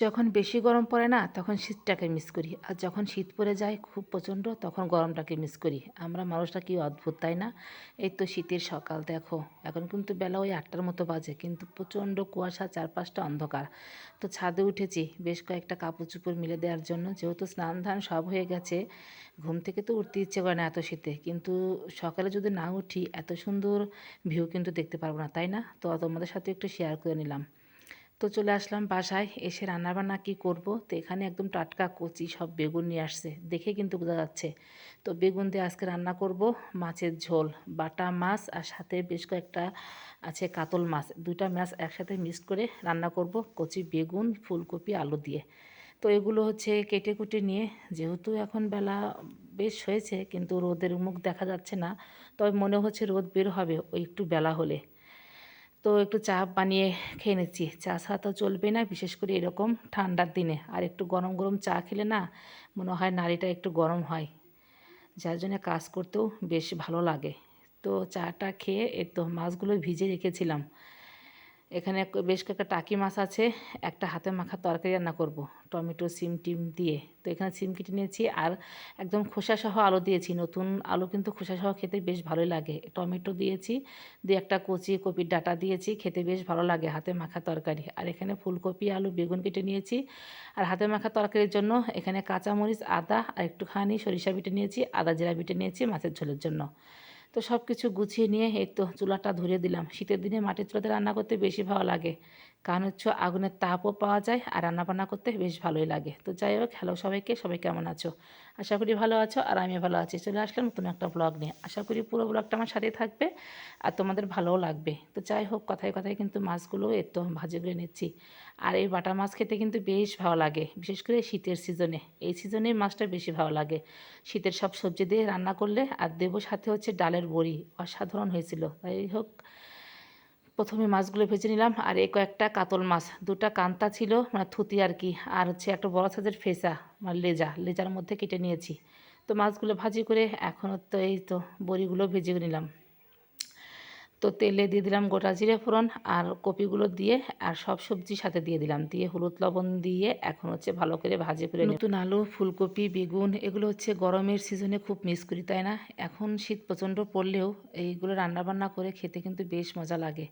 যখন বেশি গরম পড়ে না তখন শীতটাকে মিস করি। আর যখন শীত পড়ে যায় খুব প্রচণ্ড তখন গরমটাকে মিস করি। আমরা মানুষরা কি অদ্ভুত, তাই না? এই তো শীতের সকাল দেখো। এখন কিন্তু বেলা ওই ৮টার মতো বাজে কিন্তু প্রচণ্ড কুয়াশা, চারপাশটা অন্ধকার। তো ছাদে উঠেছি বেশ কয়েকটা কাপড়-চোপড় মিলে দেওয়ার জন্য। যেহেতু স্নান-ধান সব হয়ে গেছে, ঘুম থেকে তো উঠতে ইচ্ছে করে না এত শীতে। কিন্তু সকালে যদি না উঠি এত সুন্দর ভিউ কিন্তু দেখতে পারবো না, তাই না? তো তোমাদের সাথে একটু শেয়ার করে নিলাম। তো চলে আসলাম বাসায়, এসে রান্নাবান্না কি করব। তো এখানে একদম টাটকা কচি সব বেগুন নিয়ে আসছে, দেখে কিন্তু বোঝা যাচ্ছে। তো বেগুন দিয়ে আজকে রান্না করব মাছের ঝোল, বাটা মাছ আর সাথে বেশ কয়েকটা আছে কাতল মাছ, দুইটা মাছ একসাথে মিক্সড করে রান্না করব কচি বেগুন, ফুলকপি, আলু দিয়ে। তো এগুলো হচ্ছে কেটে কুটে নিয়ে, যেহেতু এখন বেলা বেশ হয়েছে কিন্তু রোদের মুখ দেখা যাচ্ছে না, তবে মনে হচ্ছে রোদ বের হবে ওই একটু বেলা হলে। তো একটু চা বানিয়ে খেয়ে নিচ্ছি। চা ছাড়া তো চলবেই না, বিশেষ করে এরকম ঠান্ডার দিনে। আর একটু গরম গরম চা খেলে না মনে হয় নাড়িটা একটু গরম হয়, যার জন্য কাজ করতেও বেশ ভালো লাগে। তো চাটা খেয়ে এই তো মাছগুলো ভিজে রেখেছিলাম। এখানে বেশ কয়েকটা টাকি মাছ আছে, একটা হাতে মাখা তরকারি রান্না করব টমেটো সিম টিম দিয়ে। তো এখানে সিম কেটে নিয়েছি আর একদম খোসাসহ আলু দিয়েছি। নতুন আলু কিন্তু খোসাসহ খেতে বেশ ভালোই লাগে। টমেটো দিয়েছি, দিয়ে একটা কচি কপির ডাঁটা দিয়েছি, খেতে বেশ ভালো লাগে হাতে মাখা তরকারি। আর এখানে ফুলকপি, আলু, বেগুন কেটে নিয়েছি। আর হাতে মাখা তরকারির জন্য এখানে কাঁচামরিচ, আদা আর একটুখানি সরিষা বেটে নিয়েছি, আদা জিরা বেটে নিয়েছি মাছের ঝোলের জন্য। তো সব কিছু গুছিয়ে নিয়ে এই তো চুলাটা ধরিয়ে দিলাম। শীতের দিনে মাটির চুলাতে রান্না করতে বেশি ভালো লাগে, কারণ হচ্ছে আগুনের তাপও পাওয়া যায় আর রান্নাবান্না করতে বেশ ভালোই লাগে। তো যাই হোক, হ্যালো সবাইকে, সবাই কেমন আছো? আশা করি ভালো আছো আর আমি ভালো আছি। চলে আসলাম নতুন একটা ব্লগ নিয়ে। আশা করি পুরো ব্লগটা আমার সাথে থাকবে আর তোমাদের ভালোও লাগবে। তো যাই হোক, কথায় কথায় কিন্তু মাছগুলো এই তো ভাজি করে নিচ্ছি। আর এই বাটা মাছ খেতে কিন্তু বেশ ভালো লাগে, বিশেষ করে শীতের সিজনে। এই সিজনেই মাছটা বেশি ভালো লাগে। শীতের সব সবজি দিয়ে রান্না করলে, আর দেবো সাথে হচ্ছে ডালের বড়ি, অসাধারণ হয়েছিল। যাই হোক, প্রথমে মাছগুলো ভেজে নিলাম। আর এই কয়েকটা কাতল মাছ, দুটা কান্তা ছিল মানে থুতি আর কি, আর হচ্ছে একটা বড় সাইজের ফেসা মানে লেজার মধ্যে কেটে নিয়েছি। তো মাছগুলো ভাজি করে এখন তো এই তো বড়িগুলো ভেজে নিলাম। তো তেলে দিয়ে দিলাম গোটা জিরে ফোড়ন আর কপিগুলো দিয়ে, আর সব সবজি সাথে দিয়ে দিলাম, দিয়ে হলুদ লবণ দিয়ে এখন হচ্ছে ভালো করে ভাজি করে নতুন আলু, ফুলকপি, বেগুন এগুলো হচ্ছে গরমের সিজনে খুব মিস করি, তাই না? এখন শীত প্রচণ্ড পড়লেও এইগুলো রান্নাবান্না করে খেতে কিন্তু বেশ মজা লাগে।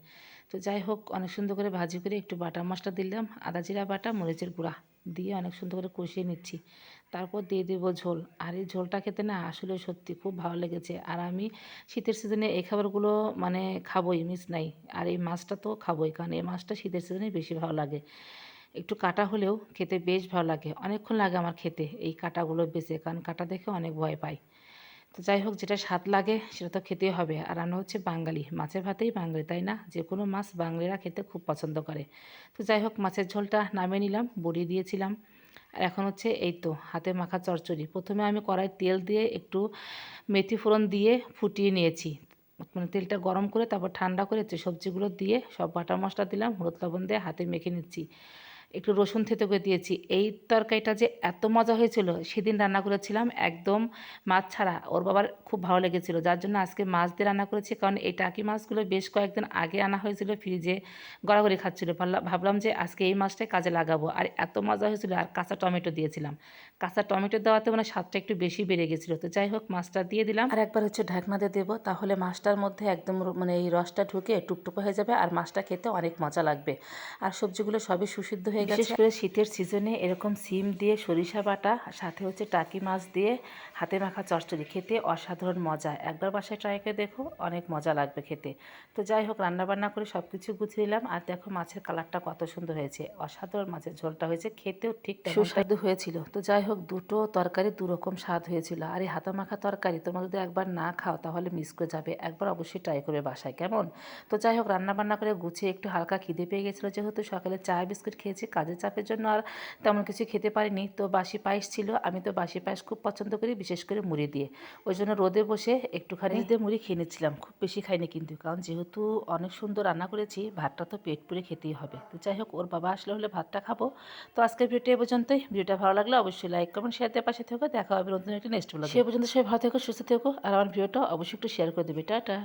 তো যাই হোক, অনেক সুন্দর করে ভাজি করে একটু বাটা মশলা দিলাম, আদা জিরা বাটা, মরিচের গুঁড়া দিয়ে অনেক সুন্দর করে কষিয়ে নিচ্ছি। তারপর দিয়ে দেবো ঝোল। আর এই ঝোলটা খেতে না আসলে সত্যি খুব ভালো লেগেছে। আর আমি শীতের সিজনে এই খাবারগুলো মানে খাবোই, মিস নাই। আর এই মাছটা তো খাবোই, কারণ এই মাছটা শীতের সিজনেই বেশি ভালো লাগে। একটু কাটা হলেও খেতে বেশ ভালো লাগে, অনেকক্ষণ লাগে আমার খেতে এই কাটাগুলো বেছে, কারণ কাটা দেখে অনেক ভয় পাই। তো যাই হোক, যেটা স্বাদ লাগে সেটা তো খেতেই হবে। আর আমরা হচ্ছে বাঙালি, মাছের ভাতেই বাঙালি, তাই না? যে কোনো মাছ বাঙালিরা খেতে খুব পছন্দ করে। তো যাই হোক, মাছের ঝোলটা নামিয়ে নিলাম, বড়ি দিয়েছিলাম। আর এখন হচ্ছে এই তো হাতে মাখা চচ্চড়ি। প্রথমে আমি কড়াই তেল দিয়ে একটু মেথি ফোড়ন দিয়ে ফুটিয়ে নিয়েছি। মানে তেলটা গরম করে তারপর ঠান্ডা করে যে সবজিগুলো দিয়ে সব বাটা মশলা দিলাম, হলুদ লবণ দিয়ে হাতে মেখে নিচ্ছি। একটু রসুন থেতো করে দিয়েছি। এই তরকারিটা যে এত মজা হয়েছিল, সেদিন রান্না করেছিলাম একদম মাছ ছাড়া, ওর বাবার খুব ভালো লেগেছিল, যার জন্য আজকে মাছ দিয়ে রান্না করেছি। কারণ এই টাকি মাছগুলো বেশ কয়েকদিন আগে আনা হয়েছিল, ফ্রিজে গড়াগড়ি খাচ্ছিল। ভাবলাম যে আজকে এই মাছটাই কাজে লাগাবো। আর এত মজা হয়েছিল। আর কাঁচা টমেটো দিয়েছিলাম, কাঁচা টমেটো দেওয়াতে মানে স্বাদটা একটু বেশি বেড়ে গেছিলো। তো যাই হোক, মাছটা দিয়ে দিলাম আর একবার হচ্ছে ঢাকনা দিয়ে দেবো, তাহলে মাছটার মধ্যে একদম মানে এই রসটা ঢুকে টুকটুকো হয়ে যাবে আর মাছটা খেতে অনেক মজা লাগবে। আর সবজিগুলো সবই সুসিদ্ধ হয়ে গেছে। বিশেষ করে শীতের সিজনে এরকম সিম দিয়ে সরিষা বাটা, সাথে হচ্ছে টাকি মাছ দিয়ে হাতে মাখা চচ্চড়ি খেতে অসাধারণ মজা। একবার বাসায় ট্রাই করে দেখো, অনেক মজা লাগবে খেতে। তো যাই হোক, রান্নাবান্না করে সব কিছু গুছিয়ে নিলাম। আর দেখো মাছের কালারটা কত সুন্দর হয়েছে, অসাধারণ মাছের ঝোলটা হয়েছে, খেতেও ঠিক সুস্বাদু হয়েছিল। তো যাই হোক, দুটো তরকারি দুরকম স্বাদ হয়েছিল। আর এই হাতে মাখা তরকারি তোমরা যদি একবার না খাও তাহলে মিস করে যাবে, একবার অবশ্যই ট্রাই করবে বাসায়, কেমন? তো যাই হোক, রান্নাবান্না করে গুছিয়ে একটু হালকা খিদে পেয়ে গেছিলো, যেহেতু সকালে চা বিস্কুট খেয়েছি, কাজের চাপের জন্য আর তেমন কিছু খেতে পারিনি। তো বাসি পায়েস ছিল, আমি তো বাসি পায়েস খুব পছন্দ করি, বিশেষ করে মুড়ি দিয়ে। ওই জন্য রোদে বসে একটুখানি দিয়ে মুড়ি খেয়ে নিচ্ছিলাম, খুব বেশি খাইনি কিন্তু, কারণ যেহেতু অনেক সুন্দর রান্না করেছি, ভাতটা তো পেট পুরে খেতেই হবে। তো যাই হোক, ওর বাবা আসলে হলে ভাতটা খাবো। তো আজকের ভিডিওটা এ পর্যন্তই। ভিডিওটা ভালো লাগলে অবশ্যই লাইক কমেন্ট শেয়ার দিয়ে পাশে থেকো। দেখা হবে নতুন একটি নেক্সট ব্লগে। সে পর্যন্ত সবাই ভালো থেকো, সুস্থ থেকো, আর আমার ভিডিওটা অবশ্যই একটু শেয়ার করে দেবে। টাটা।